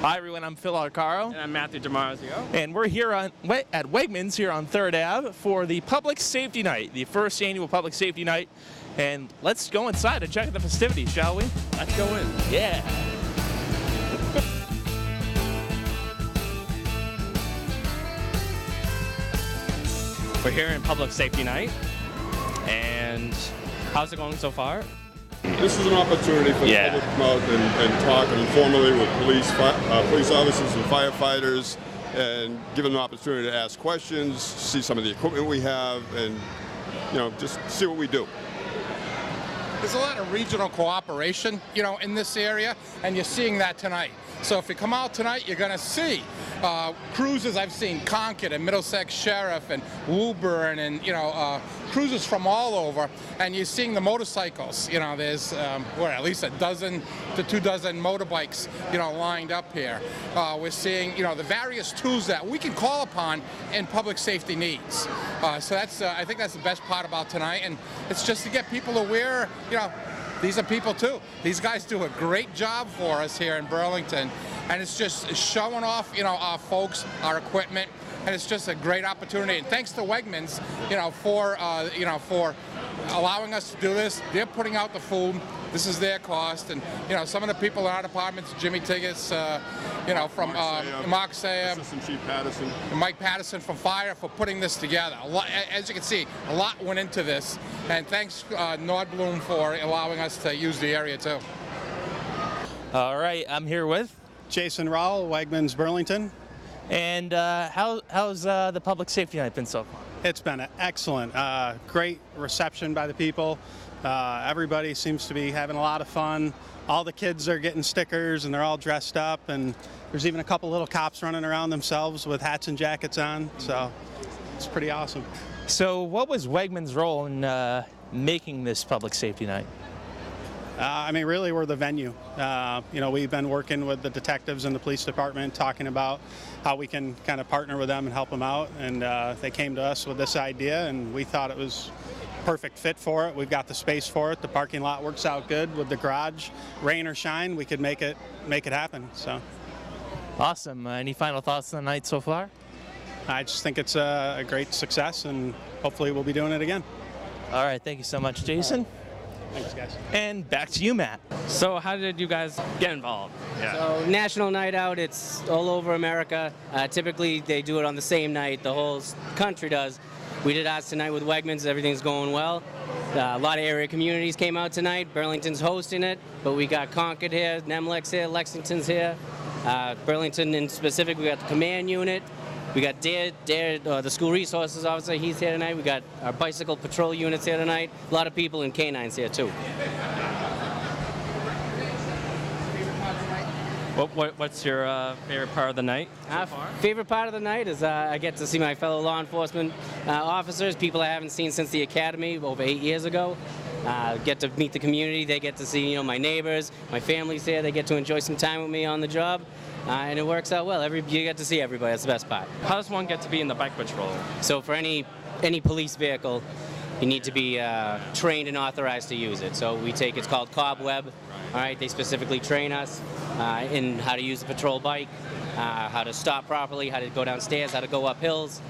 Hi everyone, I'm Phil Arcaro. And I'm Matthew DiMarzio. And we're here at Wegmans here on 3rd Ave for the Public Safety Night, the first annual Public Safety Night. And let's go inside and check out the festivities, shall we? Let's go in. Yeah. We're here in Public Safety Night. And how's it going so far? This is an opportunity for the public to come out and talk informally with police officers and firefighters, and give them an opportunity to ask questions, see some of the equipment we have, and just see what we do. There's a lot of regional cooperation, in this area, and you're seeing that tonight. So if you come out tonight, you're going to see cruisers. I've seen Concord and Middlesex Sheriff and Woburn and, cruisers from all over. And you're seeing the motorcycles. There's, at least a dozen to 2 dozen motorbikes, lined up here. We're seeing, the various tools that we can call upon in public safety needs. So that's, I think that's the best part about tonight. And it's just to get people aware, these are people too. These guys do a great job for us here in Burlington, and it's just showing off, our folks, our equipment, and it's just a great opportunity. And thanks to Wegmans, for allowing us to do this. They're putting out the food. This is their cost, and some of the people in our departments, Jimmy Tiggis, from Mark Sayre, Assistant Chief Patterson, and Mike Patterson from Fire for putting this together. As you can see, a lot went into this, and thanks Nordblum for allowing us to use the area too. All right, I'm here with Jason Rowell, Wegmans Burlington. And how's the Public Safety Night been so far? It's been excellent. Great reception by the people. Everybody seems to be having a lot of fun. All the kids are getting stickers and they're all dressed up, and there's even a couple little cops running around themselves with hats and jackets on, so it's pretty awesome. So what was Wegmans' role in making this Public Safety Night? Really, we're the venue. We've been working with the detectives and the police department, talking about how we can kind of partner with them and help them out, and they came to us with this idea, and we thought it was perfect fit for it. We've got the space for it. The parking lot works out good with the garage. Rain or shine, we could make it happen. So, awesome. Any final thoughts on the night so far? I just think it's a great success, and hopefully we'll be doing it again. All right. Thank you so much, Jason. Thanks, guys. And back to you, Matt. So how did you guys get involved? So National Night Out, it's all over America. Typically they do it on the same night, the whole country does. We did ours tonight with Wegmans, everything's going well. A lot of area communities came out tonight. Burlington's hosting it, but we got Concord here, Nemlec's here, Lexington's here. Burlington in specific, we got the command unit. We got Dare, the school resources officer, he's here tonight. We got our bicycle patrol units here tonight. A lot of people in canines here too. What's your favorite part of the night so far? Favorite part of the night is I get to see my fellow law enforcement officers, people I haven't seen since the academy over 8 years ago. Get to meet the community. They get to see my neighbors, my family's here. They get to enjoy some time with me on the job, and it works out well. You get to see everybody. That's the best part. How does one get to be in the bike patrol? So for any police vehicle, you need to be trained and authorized to use it. So it's called Cobweb. All right, they specifically train us in how to use the patrol bike, how to stop properly, how to go downstairs, how to go up hills.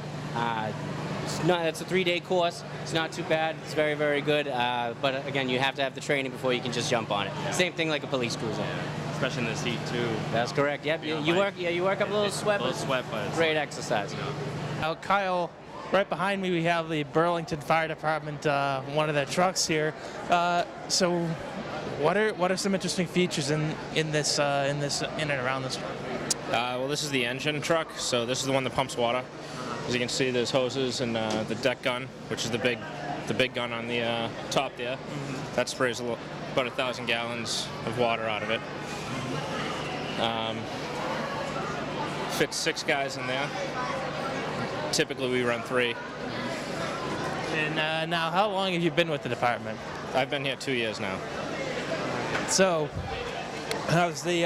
It's a 3-day course. It's not too bad. It's very, very good. But again, you have to have the training before you can just jump on it. Same thing like a police cruiser. Especially in this heat too. That's correct. Yep. You work up a little sweat. But great exercise. Now, Kyle, right behind me we have the Burlington Fire Department, one of their trucks here. So, what are some interesting features in and around this truck? Well, this is the engine truck, so this is the one that pumps water. As you can see, there's hoses and the deck gun, which is the big gun on the top there. Mm-hmm. That sprays about 1,000 gallons of water out of it. Fits 6 guys in there. Typically, we run 3. And now, how long have you been with the department? I've been here 2 years now. So, how's the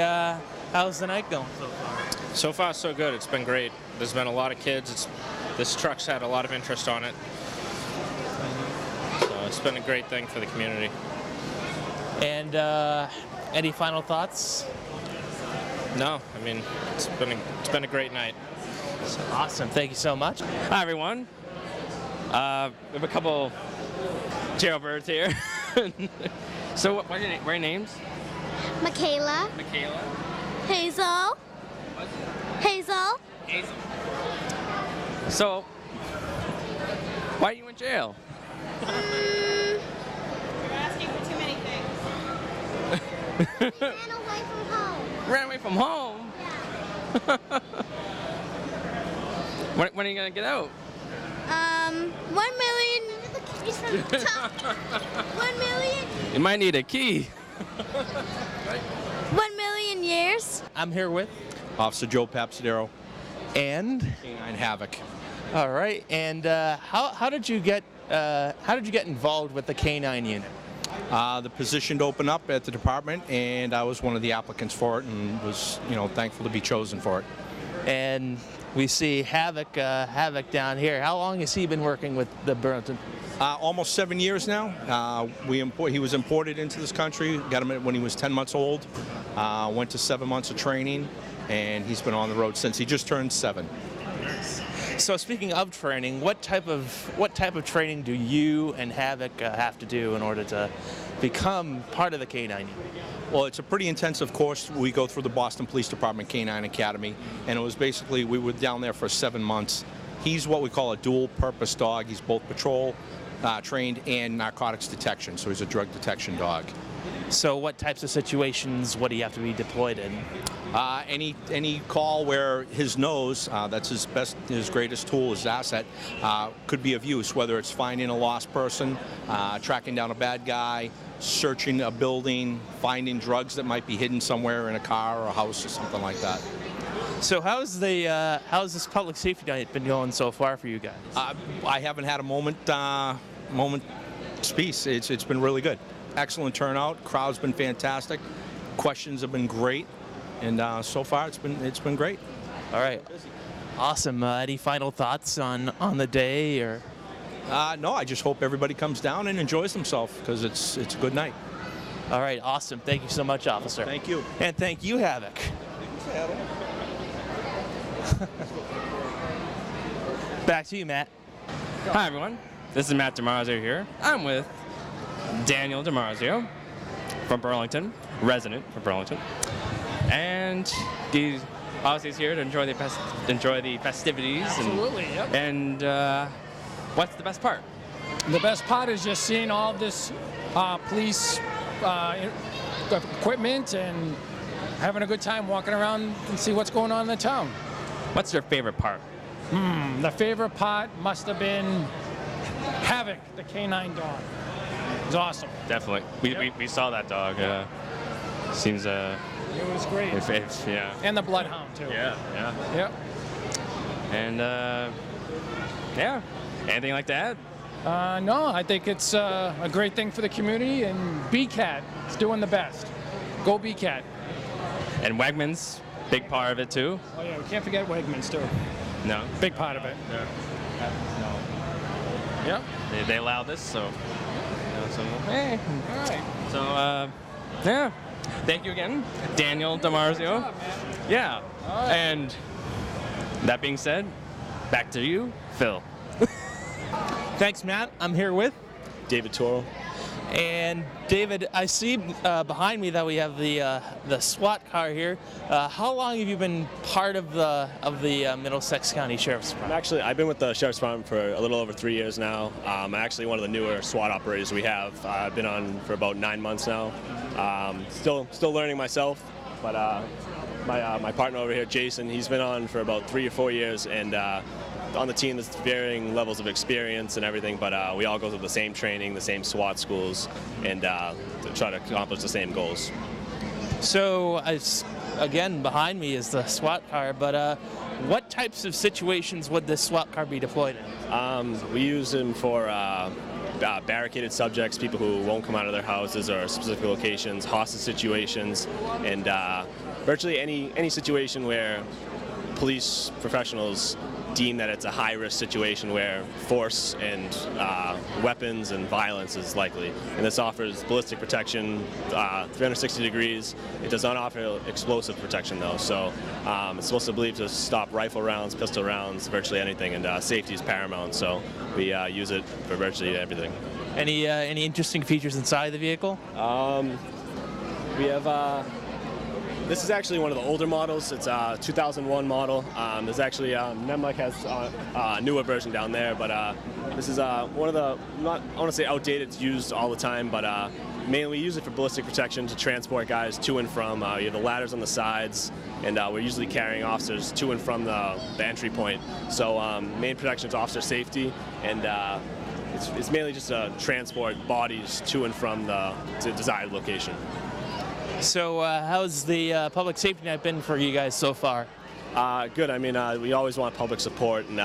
night going so far? So far, so good. It's been great. There's been a lot of kids. This truck's had a lot of interest on it. So it's been a great thing for the community. And any final thoughts? No, I mean it's been a great night. Awesome. Thank you so much. Hi, everyone. We have a couple jailbirds here. So, what are your names? Michaela, Michaela. Hazel, Hazel. Hazel. So, why are you in jail? You're asking for too many things. Ran away from home. Ran away from home? Yeah. When are you gonna get out? 1 million. 1 million. You might need a key. 1 million years. I'm here with Officer Joe Papsadero, and Canine Havoc. all right. And how did you get involved with the K9 unit? The position opened up at the department, and I was one of the applicants for it, and was thankful to be chosen for it. And we see Havoc down here. How long has he been working with the Burlington? Almost 7 years now. He was imported into this country. Got him when he was 10 months old. Went to 7 months of training, and he's been on the road since he just turned 7. So speaking of training, what type of training do you and Havoc have to do in order to become part of the K9 unit? Well, it's a pretty intensive course. We go through the Boston Police Department K9 Academy, and it was basically, we were down there for 7 months. He's what we call a dual-purpose dog. He's both patrol trained and narcotics detection, so he's a drug detection dog. So what types of situations would he have to be deployed in? Any call where his nose, that's his greatest tool, his asset, could be of use, whether it's finding a lost person, tracking down a bad guy, searching a building, finding drugs that might be hidden somewhere in a car or a house or something like that. So how's this public safety night been going so far for you guys? I haven't had a moment piece. It's been really good. Excellent turnout. Crowd's been fantastic. Questions have been great, and so far it's been great. All right, awesome. Any final thoughts on the day or? No, I just hope everybody comes down and enjoys themselves because it's a good night. All right, awesome. Thank you so much, officer. Thank you. And thank you, Havoc. Back to you, Matt. Hi, everyone. This is Matt DiMarzio here. I'm with Daniel DiMarzio from Burlington, resident from Burlington. And he's obviously here to enjoy the festivities. Absolutely, yep. And what's the best part? The best part is just seeing all this police equipment and having a good time walking around and see what's going on in the town. What's your favorite part? The favorite part must have been Havoc, the K9 dog. It was awesome. Definitely. We saw that dog. Seems It was great. yeah. And the bloodhound too. Yeah. Yep. And yeah. Anything like to add? No, I think it's a great thing for the community, and BCAT is doing the best. Go BCAT. And Wegmans, big part of it too. Oh yeah, we can't forget Wegmans too. No. Big part of it. Yeah. No. Yep. They allowed this, so. Hey. All right. So yeah. Thank you again, Daniel DiMarzio. Good job, man. Yeah. All right. And that being said, back to you, Phil. Thanks, Matt. I'm here with David Toro. And David, I see behind me that we have the SWAT car here. How long have you been part of the Middlesex County Sheriff's Department? I've been with the Sheriff's Department for a little over 3 years now. I'm actually one of the newer SWAT operators we have. I've been on for about 9 months now. Still learning myself, but my partner over here, Jason, he's been on for about 3 or 4 years, and on the team, there's varying levels of experience and everything, but we all go through the same training, the same SWAT schools, and to try to accomplish the same goals. So, again, behind me is the SWAT car, but what types of situations would this SWAT car be deployed in? We use them for barricaded subjects, people who won't come out of their houses or specific locations, hostage situations, and virtually any situation where police professionals deem that it's a high-risk situation where force and weapons and violence is likely. And this offers ballistic protection, 360 degrees. It does not offer explosive protection, though. So it's supposed to believe to stop rifle rounds, pistol rounds, virtually anything, and safety is paramount. So we use it for virtually everything. Any interesting features inside the vehicle? We have. This is actually one of the older models. It's a 2001 model. There's actually Nemlec has a newer version down there, but this is one of the, not I want to say outdated. It's used all the time, but mainly we use it for ballistic protection to transport guys to and from. You have the ladders on the sides, and we're usually carrying officers to and from the entry point. So main protection is officer safety, and it's mainly just to transport bodies to and from the desired location. So how's the public safety night been for you guys so far? Good. I mean, we always want public support and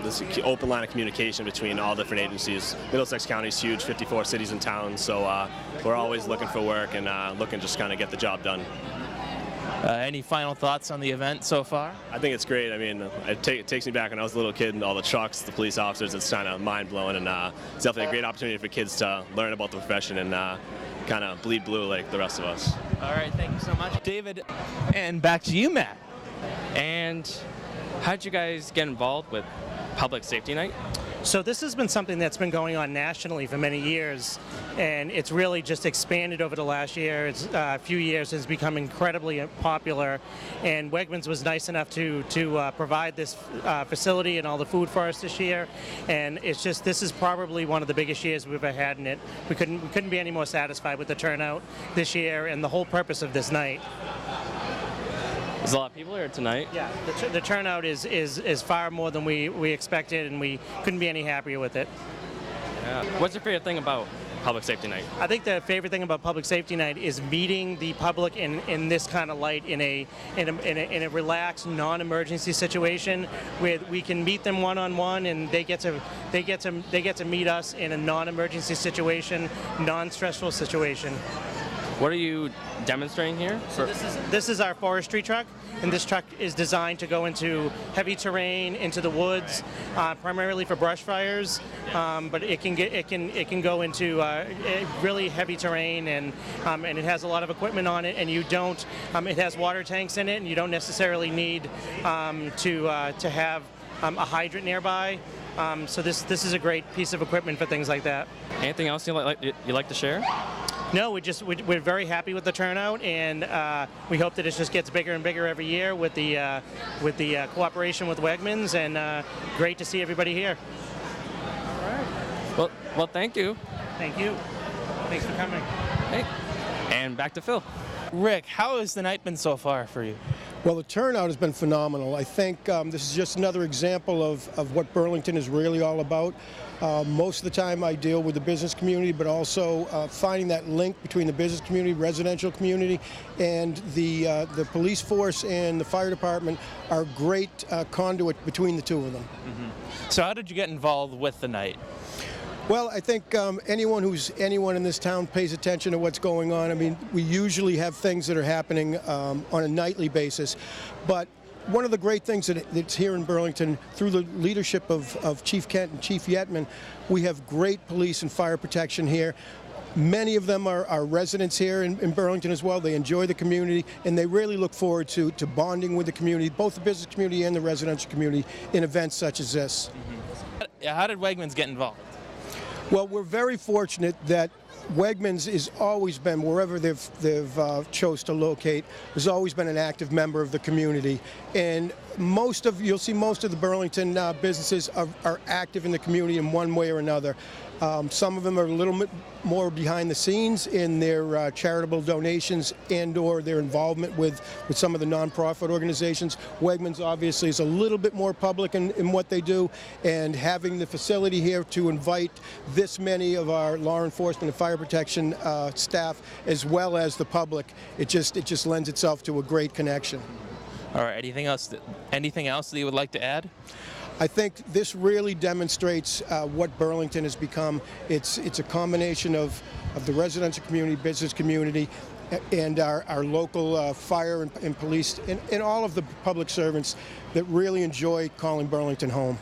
this open line of communication between all different agencies. Middlesex County is huge, 54 cities and towns, so we're always looking for work and looking to just kind of get the job done. Any final thoughts on the event so far? I think it's great. I mean, it takes me back when I was a little kid and all the trucks, the police officers. It's kind of mind-blowing, and it's definitely a great opportunity for kids to learn about the profession and kind of bleed blue like the rest of us. All right, thank you so much, David. And back to you, Matt. And how did you guys get involved with Public Safety Night? So this has been something that's been going on nationally for many years, and it's really just expanded over the last year. It's few years. It's become incredibly popular, and Wegmans was nice enough to provide this facility and all the food for us this year. And it's just, this is probably one of the biggest years we've ever had in it. We couldn't be any more satisfied with the turnout this year and the whole purpose of this night. There's a lot of people here tonight. Yeah, the turnout is far more than we expected, and we couldn't be any happier with it. Yeah. What's your favorite thing about Public Safety Night? I think the favorite thing about Public Safety Night is meeting the public in this kind of light, in a relaxed, non-emergency situation where we can meet them one-on-one, and they get to meet us in a non-emergency situation, non-stressful situation. What are you demonstrating here? So this is our forestry truck, and this truck is designed to go into heavy terrain, into the woods, primarily for brush fires. But it can go into really heavy terrain, and it has a lot of equipment on it, and you don't. It has water tanks in it, and you don't necessarily need to have a hydrant nearby. So this is a great piece of equipment for things like that. Anything else you like to share? No, we're very happy with the turnout, and we hope that it just gets bigger and bigger every year with the cooperation with Wegmans, and great to see everybody here. All right. Well, thank you. Thank you. Thanks for coming. Hey, and back to Phil. Rick, how has the night been so far for you? Well, the turnout has been phenomenal. I think this is just another example of what Burlington is really all about. Most of the time I deal with the business community, but also finding that link between the business community, residential community, and the police force and the fire department are a great conduit between the two of them. Mm-hmm. So how did you get involved with the night? Well, I think anyone in this town pays attention to what's going on. I mean, we usually have things that are happening on a nightly basis, but one of the great things that's here in Burlington, through the leadership of Chief Kent and Chief Yetman, we have great police and fire protection here. Many of them are residents here in Burlington as well. They enjoy the community, and they really look forward to bonding with the community, both the business community and the residential community, in events such as this. Mm-hmm. How did Wegmans get involved? Well, we're very fortunate that Wegmans has always been, wherever they've chose to locate, has always been an active member of the community. And you'll see most of the Burlington businesses are active in the community in one way or another. Some of them are a little bit more behind the scenes in their charitable donations and/or their involvement with some of the nonprofit organizations. Wegmans obviously is a little bit more public in what they do, and having the facility here to invite this many of our law enforcement and fire protection staff, as well as the public, it just lends itself to a great connection. All right. Anything else that you would like to add? I think this really demonstrates what Burlington has become. It's a combination of the residential community, business community, and our local fire and police and all of the public servants that really enjoy calling Burlington home.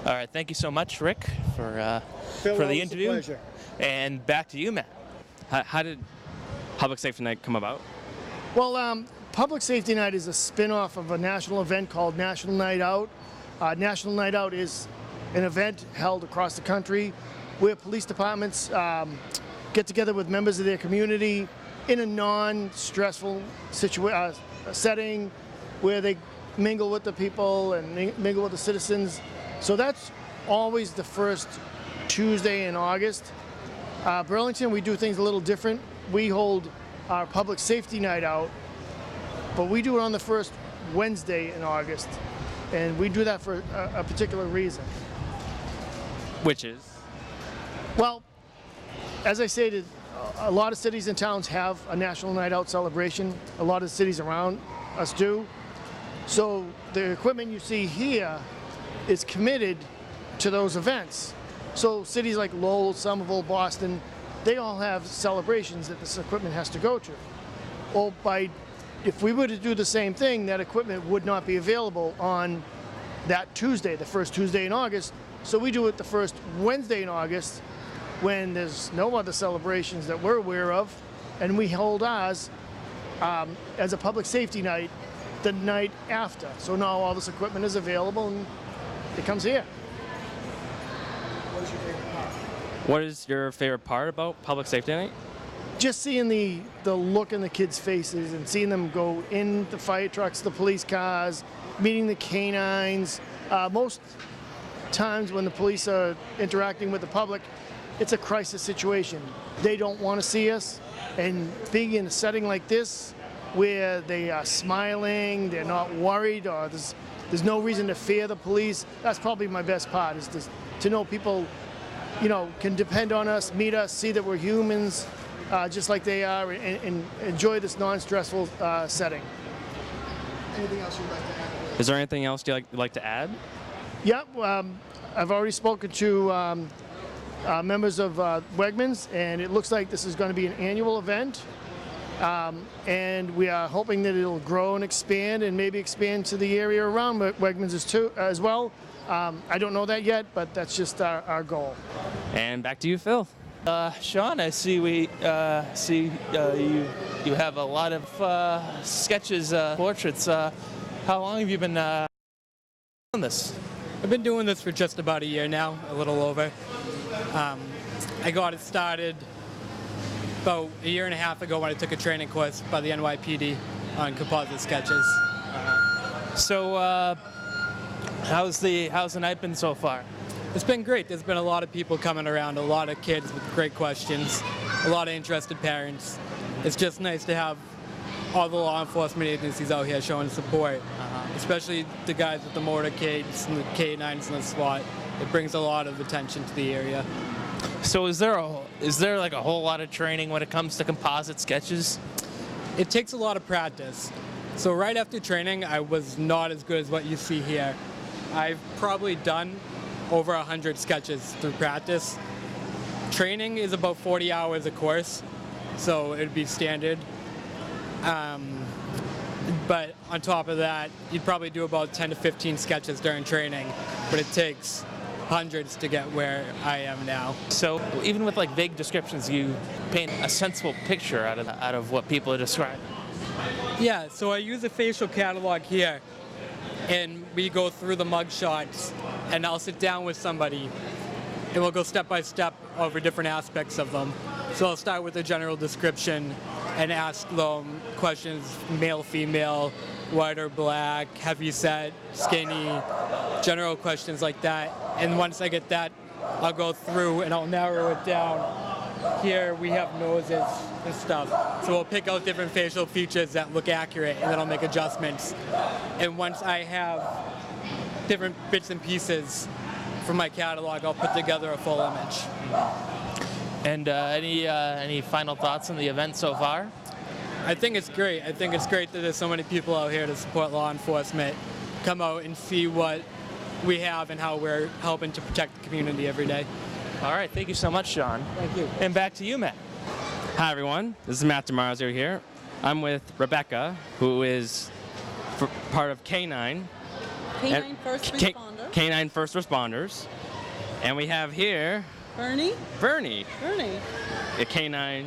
All right, thank you so much, Rick, for Phil, the always a interview. pleasure. And back to you, Matt. How did Public Safety Night come about? Well, Public Safety Night is a spin-off of a national event called National Night Out. National Night Out is an event held across the country where police departments get together with members of their community in a non-stressful setting where they mingle with the people and mingle with the citizens. So that's always the first Tuesday in August. Burlington, we do things a little different. We hold our Public Safety Night Out, but we do it on the first Wednesday in August, and we do that for a particular reason. Which is? Well, as I stated, a lot of cities and towns have a National Night Out celebration. A lot of cities around us do. So the equipment you see here is committed to those events. So cities like Lowell, Somerville, Boston, they all have celebrations that this equipment has to go to. Well, if we were to do the same thing, that equipment would not be available on that Tuesday, the first Tuesday in August. So we do it the first Wednesday in August when there's no other celebrations that we're aware of, and we hold ours as a public safety night the night after. So now all this equipment is available and it comes here. What is your favorite part about Public Safety Night? Just seeing the look in the kids' faces and seeing them go in the fire trucks, the police cars, meeting the canines. Most times when the police are interacting with the public, it's a crisis situation. They don't want to see us, and being in a setting like this where they are smiling, they're not worried, or there's no reason to fear the police, that's probably my best part, is to know people, can depend on us, meet us, see that we're humans, just like they are, and enjoy this non-stressful setting. Anything else you'd like to add? Is there anything else you'd like to add? Yeah, I've already spoken to members of Wegmans, and it looks like this is going to be an annual event. And we are hoping that it'll grow and expand, and maybe expand to the area around Wegmans as well. I don't know that yet, but that's just our goal. And back to you, Phil. Sean, I see you have a lot of sketches, portraits. How long have you been doing this? I've been doing this for just about a year now, a little over. I got it started about a year and a half ago when I took a training course by the NYPD on composite sketches. So, how's the night been so far? It's been great. There's been a lot of people coming around, a lot of kids with great questions, a lot of interested parents. It's just nice to have all the law enforcement agencies out here showing support, especially the guys with the motorcades and the K9s and the SWAT. It brings a lot of attention to the area. So is there like a whole lot of training when it comes to composite sketches? It takes a lot of practice. So right after training, I was not as good as what you see here. I've probably done over 100 sketches through practice. Training is about 40 hours a course, so it'd be standard. But on top of that, you'd probably do about 10 to 15 sketches during training, but it takes hundreds to get where I am now. So even with like vague descriptions, you paint a sensible picture out of what people are describing. Yeah, so I use a facial catalog here, and we go through the mug shots, and I'll sit down with somebody, and we'll go step by step over different aspects of them. So I'll start with a general description and ask them questions, male, female, white or black, heavy set, skinny, general questions like that. And once I get that, I'll go through and I'll narrow it down. Here we have noses and stuff. So we'll pick out different facial features that look accurate, and then I'll make adjustments. And once I have different bits and pieces from my catalog, I'll put together a full image. And any final thoughts on the event so far? I think it's great. I think it's great that there's so many people out here to support law enforcement, come out and see what we have and how we're helping to protect the community every day. All right, thank you so much, Sean. Thank you. And back to you, Matt. Hi everyone, this is Matt DiMarzio here. I'm with Rebecca, who is part of K9. K9 First Responders. K9 First Responders. And we have here... Bernie. A K9,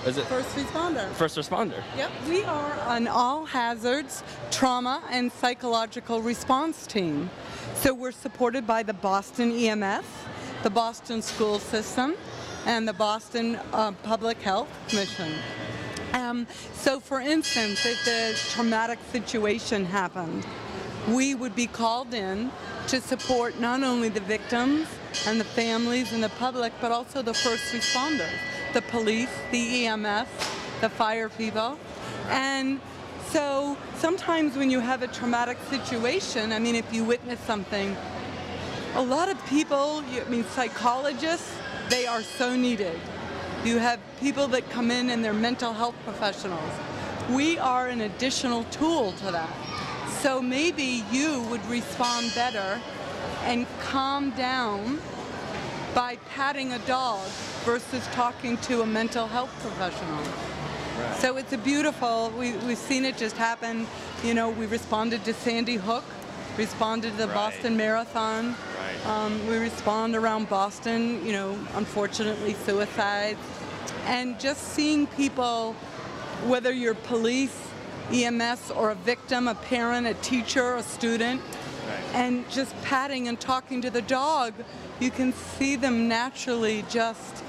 is it? First responder. First responder. Yep. We are an all hazards trauma and psychological response team. So we're supported by the Boston EMS, the Boston School System, and the Boston Public Health Commission. So for instance, if a traumatic situation happened, we would be called in to support not only the victims and the families and the public, but also the first responders, the police, the EMS, the fire people. And so sometimes when you have a traumatic situation, I mean, if you witness something, a lot of people, psychologists, they are so needed. You have people that come in and they're mental health professionals. We are an additional tool to that. So maybe you would respond better and calm down by patting a dog versus talking to a mental health professional. Right. So it's a beautiful, we've seen it just happen. You know, we responded to Sandy Hook, responded to the Boston Marathon. Right. We respond around Boston, you know, unfortunately suicides. And just seeing people, whether you're police, EMS, or a victim, a parent, a teacher, a student, and just patting and talking to the dog, you can see them naturally just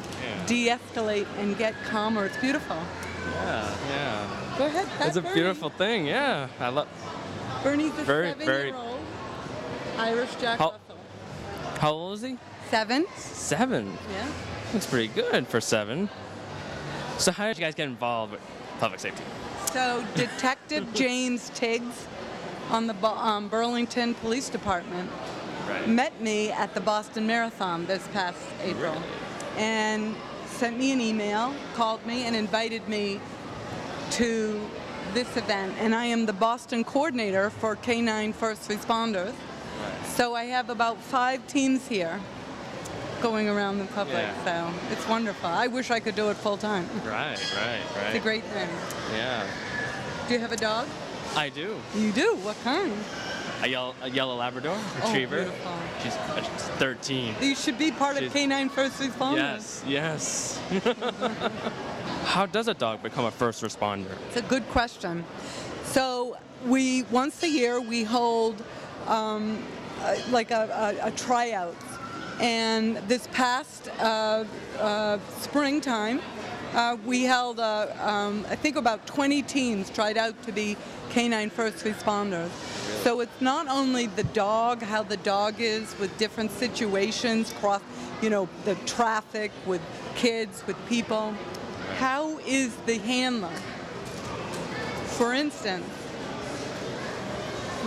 de-escalate and get calmer. It's beautiful. Yeah. Go ahead, pat It's a Bernie. beautiful thing, yeah. I love. Bernie's a 7-year-old Irish Jack Russell. How old is he? 7. 7. Yeah. That's pretty good for 7. So how did you guys get involved with public safety? So Detective James Tiggs on the Burlington Police Department met me at the Boston Marathon this past April and sent me an email, called me, and invited me to this event. And I am the Boston coordinator for K9 First Responders. So I have about 5 teams here going around the public, so it's wonderful. I wish I could do it full time. Right. It's a great thing. Yeah. Do you have a dog? I do. You do? What kind? A yellow Labrador Retriever. Beautiful. She's 13. You should be part of K9 First Responders. Yes. How does a dog become a first responder? It's a good question. So once a year we hold like a tryout. And this past springtime, we held, I think about 20 teams tried out to be K9 First Responders. So it's not only the dog, how the dog is with different situations, the traffic, with kids, with people. How is the handler? For instance,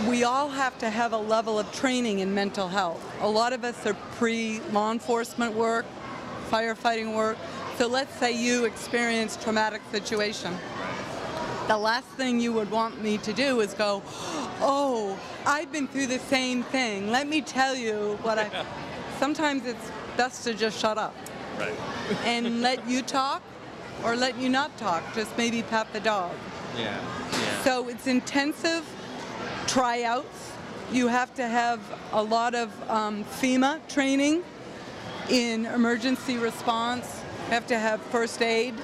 we all have to have a level of training in mental health. A lot of us are pre-law enforcement work, firefighting work. So let's say you experience traumatic situation. The last thing you would want me to do is go, oh, I've been through the same thing. Let me tell you what I... Sometimes it's best to just shut up. Right. And let you talk or let you not talk. Just maybe pat the dog. Yeah. So it's intensive tryouts. You have to have a lot of FEMA training in emergency response. You have to have first aid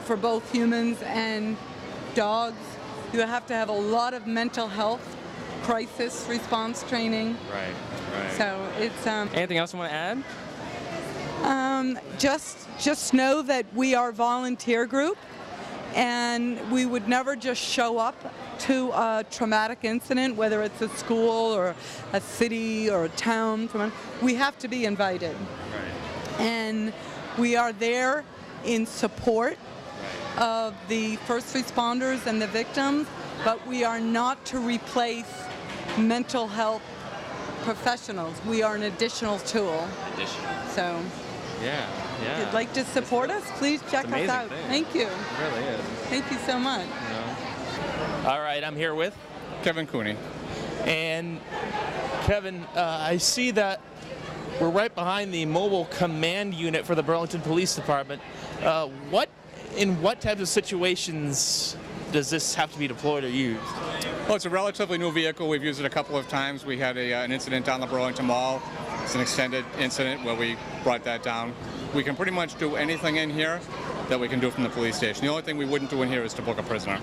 for both humans and dogs. You have to have a lot of mental health crisis response training. Right. So it's anything else you want to add? Just know that we are a volunteer group, and we would never just show up to a traumatic incident, whether it's a school or a city or a town. We have to be invited. And we are there in support of the first responders and the victims, but we are not to replace mental health professionals. We are an additional tool. So if you'd like to support us, please check us out. Thank you. It really is. Thank you so much. All right, I'm here with Kevin Cooney. And Kevin, I see that we're right behind the mobile command unit for the Burlington Police Department. In what types of situations does this have to be deployed or used? Well, it's a relatively new vehicle. We've used it a couple of times. We had an incident down the Burlington Mall. It's an extended incident where we brought that down. We can pretty much do anything in here that we can do from the police station. The only thing we wouldn't do in here is to book a prisoner.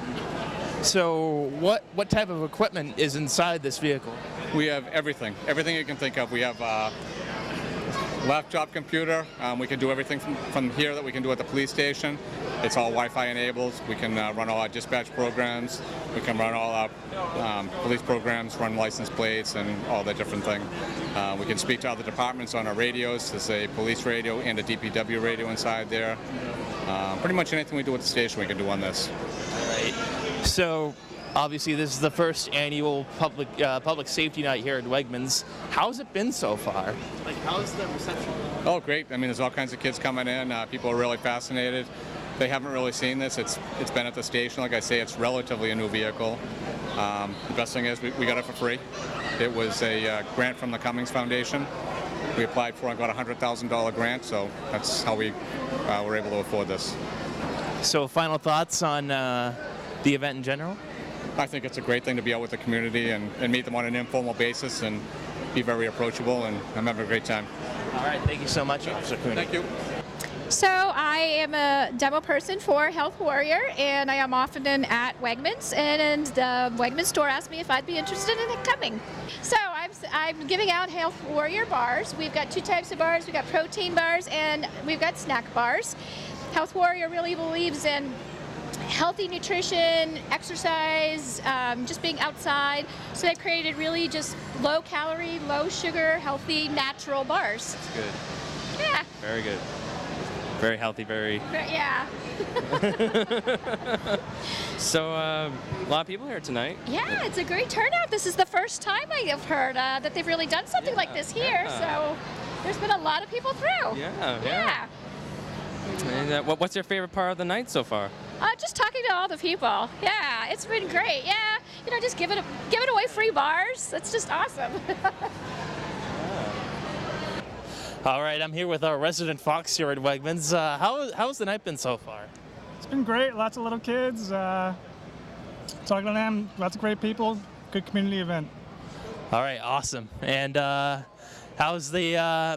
So what type of equipment is inside this vehicle? We have everything you can think of. We have laptop computer. We can do everything from here that we can do at the police station. It's all Wi-Fi enabled. We can run all our dispatch programs. We can run all our police programs, run license plates, and all that different thing. We can speak to other departments on our radios. There's a police radio and a DPW radio inside there. Pretty much anything we do at the station we can do on this. All right. So obviously this is the first annual public safety night here at Wegmans. How's it been so far? Like, how's the reception? Oh, great. I mean, there's all kinds of kids coming in. People are really fascinated. They haven't really seen this. It's been at the station. Like I say, it's relatively a new vehicle. The best thing is we got it for free. It was a grant from the Cummings Foundation. We applied for and got a $100,000 grant, so that's how we were able to afford this. So final thoughts on the event in general? I think it's a great thing to be out with the community and meet them on an informal basis and be very approachable, and I'm having a great time. All right, thank you so much, Officer Cooney. Thank you. So I am a demo person for Health Warrior, and I am often at Wegmans, and the Wegmans store asked me if I'd be interested in coming. So I'm giving out Health Warrior bars. We've got two types of bars. We've got protein bars and we've got snack bars. Health Warrior really believes in healthy nutrition, exercise, just being outside. So they created really just low calorie, low sugar, healthy, natural bars. That's good. Yeah. Very good. Very healthy, very... Yeah. So, a lot of people here tonight. Yeah, it's a great turnout. This is the first time I have heard that they've really done something like this here. So there's been a lot of people through. Yeah. And what's your favorite part of the night so far? Just talking to all the people. Yeah, it's been great. Yeah, just giving away free bars. That's just awesome. All right, I'm here with our resident fox here at Wegmans. How's the night been so far? It's been great. Lots of little kids. Talking to them. Lots of great people. Good community event. All right, awesome. And how's the?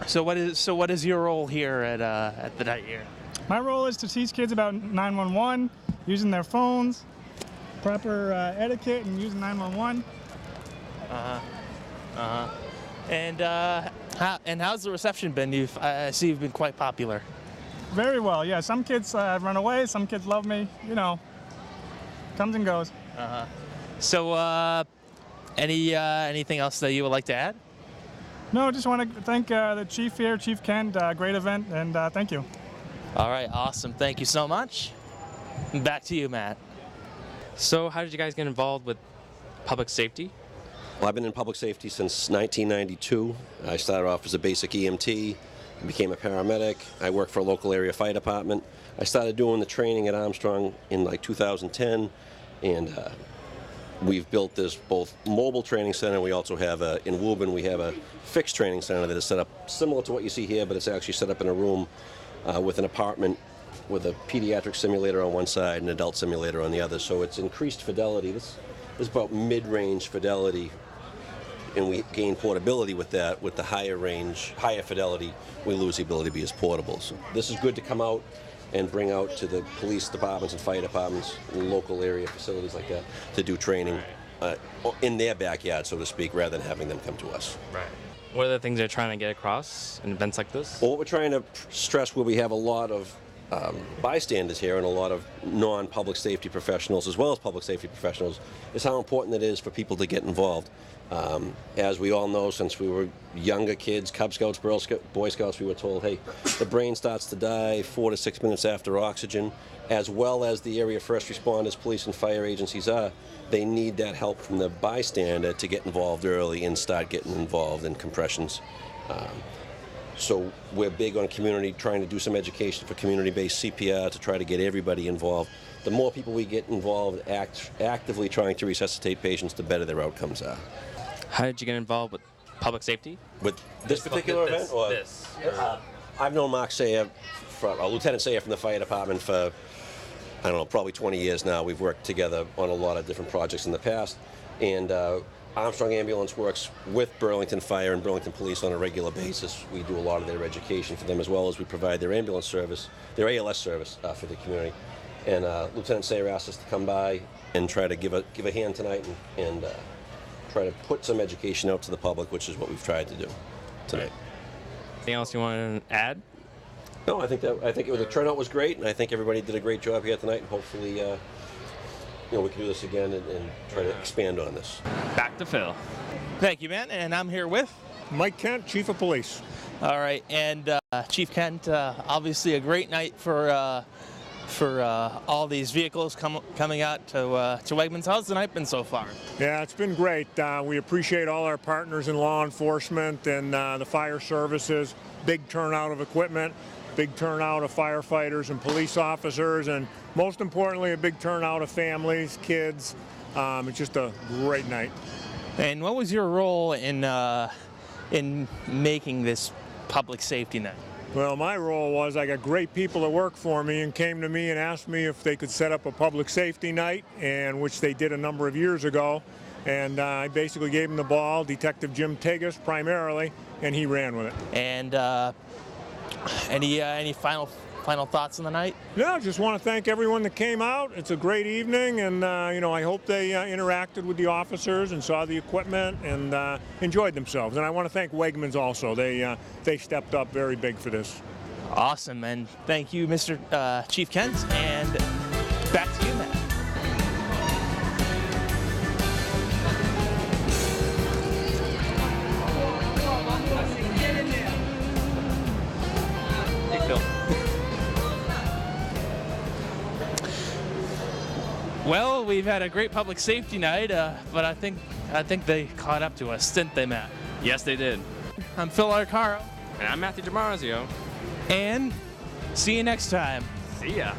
So what is your role here at the night here? My role is to teach kids about 911, using their phones, proper etiquette, and using 911. And how's the reception been? I see you've been quite popular. Very well, yeah. Some kids run away, some kids love me, comes and goes. So, anything else that you would like to add? No, just want to thank the chief here, Chief Kent. Great event, and thank you. All right, awesome. Thank you so much. And back to you, Matt. So, how did you guys get involved with public safety? Well, I've been in public safety since 1992. I started off as a basic EMT, became a paramedic. I worked for a local area fire department. I started doing the training at Armstrong in 2010, and we've built this both mobile training center. We also have in Woburn, we have a fixed training center that is set up similar to what you see here, but it's actually set up in a room with an apartment with a pediatric simulator on one side and an adult simulator on the other. So it's increased fidelity. This is about mid-range fidelity, and we gain portability with that. With the higher range, higher fidelity, we lose the ability to be as portable. So this is good to come out and bring out to the police departments and fire departments, local area facilities like that, to do training in their backyard, so to speak, rather than having them come to us. Right. What are the things they're trying to get across in events like this? Well, what we're trying to stress, where we have a lot of bystanders here and a lot of non-public safety professionals as well as public safety professionals, is how important it is for people to get involved. As we all know, since we were younger kids, Cub Scouts, Boy Scouts, we were told, hey, the brain starts to die 4 to 6 minutes after oxygen, as well as the area first responders, police and fire agencies are. They need that help from the bystander to get involved early and start getting involved in compressions. So we're big on community, trying to do some education for community-based CPR to try to get everybody involved. The more people we get involved actively trying to resuscitate patients, the better their outcomes are. How did you get involved with public safety? With this particular event? Or? This. I've known Mark Sayer, Lieutenant Sayer from the fire department for, I don't know, probably 20 years now. We've worked together on a lot of different projects in the past. And Armstrong Ambulance works with Burlington Fire and Burlington Police on a regular basis. We do a lot of their education for them, as well as we provide their ambulance service, their ALS service for the community. And Lieutenant Sayer asked us to come by and try to give a hand tonight and try to put some education out to the public, which is what we've tried to do tonight. Anything else you want to add? No, I think the turnout was great, and I think everybody did a great job here tonight. And hopefully, we can do this again and try to expand on this. Back to Phil. Thank you, man. And I'm here with Mike Kent, Chief of Police. All right, and Chief Kent, obviously a great night for all these vehicles coming out to Wegmans. How's the night been so far? Yeah, it's been great. We appreciate all our partners in law enforcement and the fire services. Big turnout of equipment, big turnout of firefighters and police officers, and most importantly, a big turnout of families, kids. It's just a great night. And what was your role in making this public safety night? Well, my role was I got great people that work for me and came to me and asked me if they could set up a public safety night, and which they did a number of years ago. And I basically gave him the ball, Detective Jim Tegas primarily, and he ran with it. And any final thoughts on the night? No, just want to thank everyone that came out. It's a great evening, and I hope they interacted with the officers and saw the equipment and enjoyed themselves. And I want to thank Wegmans also. They stepped up very big for this. Awesome, and thank you, Mr. Chief Kent, and back to you, Matt. Well, we've had a great public safety night, but I think they caught up to us, didn't they, Matt? Yes, they did. I'm Phil Arcaro. And I'm Matthew DiMarzio. And see you next time. See ya.